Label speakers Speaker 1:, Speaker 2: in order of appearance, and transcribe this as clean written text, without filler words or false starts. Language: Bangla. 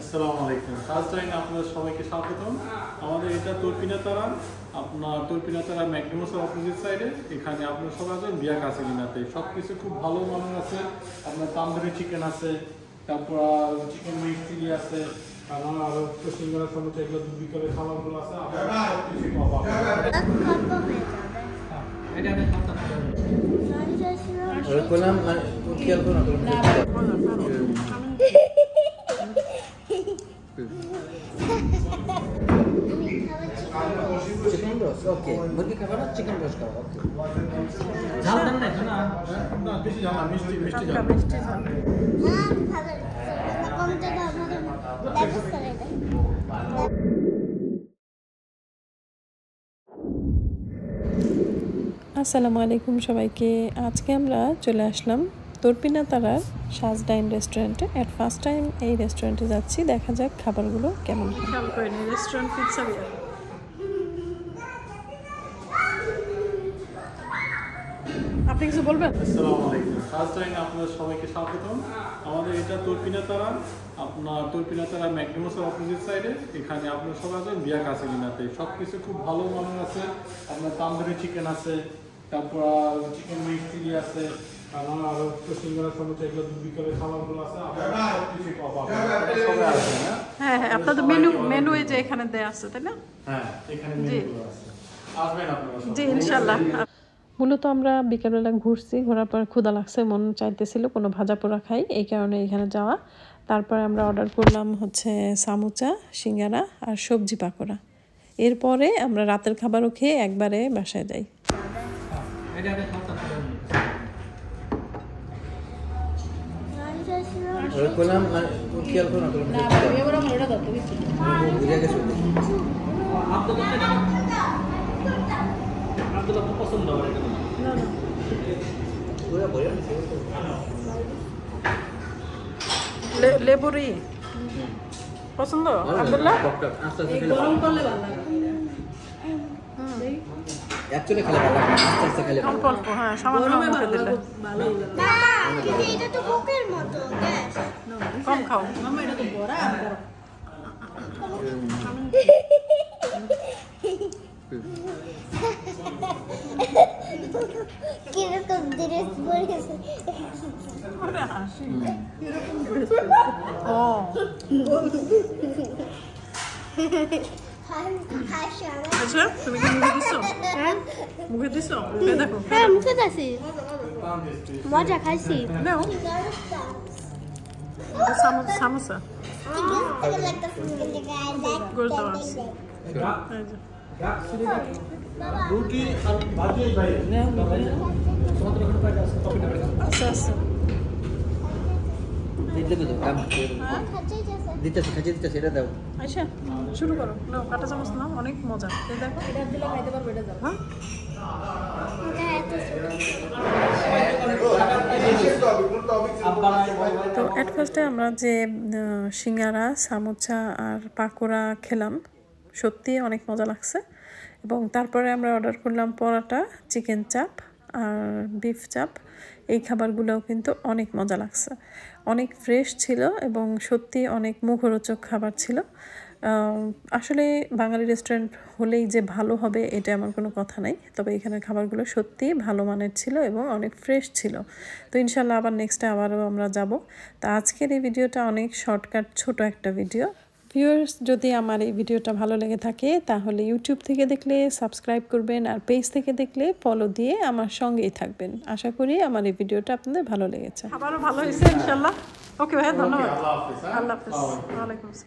Speaker 1: আসসালামু আলাইকুম। ফার্স্ট টাইম আপনাদের সবাইকে স্বাগতম। আমাদের এটা তুর্পিনাতারা, আপনার তুর্পিনাতারা ম্যাকডোনাল্ডসের অপোজিট সাইডে। এখানে আপনার সবাই আছেন বিয়া কাসিলিনাতে। সব কিছু খুব ভালো মানের আছে। আপনার তান্দুরি চিকেন আছে, তারপর চিকেন মিক্স চিলি আছে, আমার আরো সিঙ্গারা সমুচা এগুলো বিকালে খাবারগুলো আছে। আপনারা সব কিছু পাবেন। এটা আমি খাতা
Speaker 2: ওই কোলাম খেয়াল করো না চিকেন রোস্ট ওকে মুরগি খাবার না চিকেন রোস্ট খাবার ওকে ঝাল দেন না না
Speaker 1: না বেশি ঝাল না, মিষ্টি ঝাল।
Speaker 3: আসসালামু আলাইকুম সবাইকে। আজকে আমরা চলে আসলাম তুর্পিনাতারার সাজ ডাইন রেস্টুরেন্টে। এট ফার্স্ট টাইম এই রেস্টুরেন্টে যাচ্ছি, দেখা যাক খাবারগুলো কেমন। খেয়াল করে নি রেস্টুরেন্ট পিৎজা বিয়ার। আপনি কিছু বলবেন?
Speaker 1: আসসালামু আলাইকুম। ফার্স্ট টাইম আপনাদের সবাইকে স্বাগতম। আমাদের এটা তুর্পিনাতারা, আপনার তুর্পিনাতারা ম্যাকডোনাল্ডসের অপোজিট সাইডে। এখানে আপনার সবাই আছেন বিয়া কাসিলিনাতে। সব কিছু খুব ভালো মানের আছে। আপনার তান্দুরি চিকেন আছে, তারপর চিকেন মিক্স চিলি আছে, আমার আরো সিঙ্গারা সমুচা এগুলো বিকালে খাবারগুলো আছে। আপনারা সব কিছু পাবেন। সবাই আসবেন।
Speaker 3: হ্যাঁ হ্যাঁ, আপনাদের মেনু এই যে এখানে দেয়া আছে, তাই না?
Speaker 1: হ্যাঁ, এখানে মেনুগুলো আছে। আসবেন আপনারা সবাই।
Speaker 3: জি ইনশাআল্লাহ। মূলত আমরা বিকেলবেলা ঘুরছি, ঘোরার পর ক্ষুধা লাগছে, মন চাইতেছিল কোনো ভাজা পোড়া খাই, এই কারণে এখানে যাওয়া। তারপরে আমরা অর্ডার করলাম হচ্ছে সামুচা, সিঙ্গারা আর সবজি পাকোড়া। এরপরে আমরা রাতের খাবারও খেয়ে একবারে বাসায় যাই।
Speaker 2: ওই কোলাম খেয়াল করো না বুঝে গেছো
Speaker 1: পছন্দ হয়
Speaker 3: লেবুরি পছন্দ আব্দুল্লাহ?
Speaker 2: গরম করলে ভালো লাগে অ্যাকচুয়ালি খেলে ভালো লাগে, আস্তে আস্তে খেলে
Speaker 3: অল্প অল্প, হ্যাঁ সামান্য মুখে দিলে
Speaker 4: ভালো না, কিন্তু এটা তো কোকের মতো গ্যাস।
Speaker 3: কম খাও।
Speaker 4: মামা এটা তো বড়া কিরকম ড্রেস পরেছে
Speaker 3: ও আচ্ছা, তুমি কি মুখে দিছো? মুখে দিছো? দেখো
Speaker 4: হ্যাঁ মুখে দিছি, মজা খাইছি।
Speaker 3: নাও সামোসা গোস্ত আছে।
Speaker 1: রুটি আর ভাজি ভাই
Speaker 3: আচ্ছা আচ্ছা
Speaker 2: দিতেছি খাচ্ছি দিতেছি এটা দাও।
Speaker 3: আচ্ছা শুরু করো, নাও কাঁটা চামচ নাও, অনেক মজা। দেখো এটা দিলে খাইতে পারবে, এটা দাও। হ্যাঁ তো এট ফার্স্টে আমরা যে সিঙ্গারা, সামোচা আর পাকোড়া খেলাম, সত্যি অনেক মজা লাগছে। এবং তারপরে আমরা অর্ডার করলাম পরোটা, চিকেন চাপ আর বিফ চাপ। এই খাবারগুলোও কিন্তু অনেক মজা লাগছে, অনেক ফ্রেশ ছিল এবং সত্যি অনেক মুখরোচক খাবার ছিল। আসলে বাঙালি রেস্টুরেন্ট হলেই যে ভালো হবে এটা এমন কোনো কথা নাই, তবে এখানের খাবারগুলো সত্যি ভালো মানের ছিল এবং অনেক ফ্রেশ ছিল। তো ইনশাল্লাহ আবার নেক্সটে আবারও আমরা যাব। তা আজকের এই ভিডিওটা অনেক শর্টকাট ছোট একটা ভিডিও। ভিউয়ার্স, যদি আমার এই ভিডিওটা ভালো লেগে থাকে তাহলে ইউটিউব থেকে দেখলে সাবস্ক্রাইব করবেন, আর পেজ থেকে দেখলে ফলো দিয়ে আমার সঙ্গেই থাকবেন। আশা করি আমার এই ভিডিওটা আপনাদের ভালো লেগেছে। আবারও ভালো হয়েছে ইনশাল্লাহ। ওকে ভাই, ধন্যবাদ।
Speaker 1: আল্লাহ হাফেজ।
Speaker 3: আল্লাহ হাফেজ। ওয়ালাইকুম আসসালাম।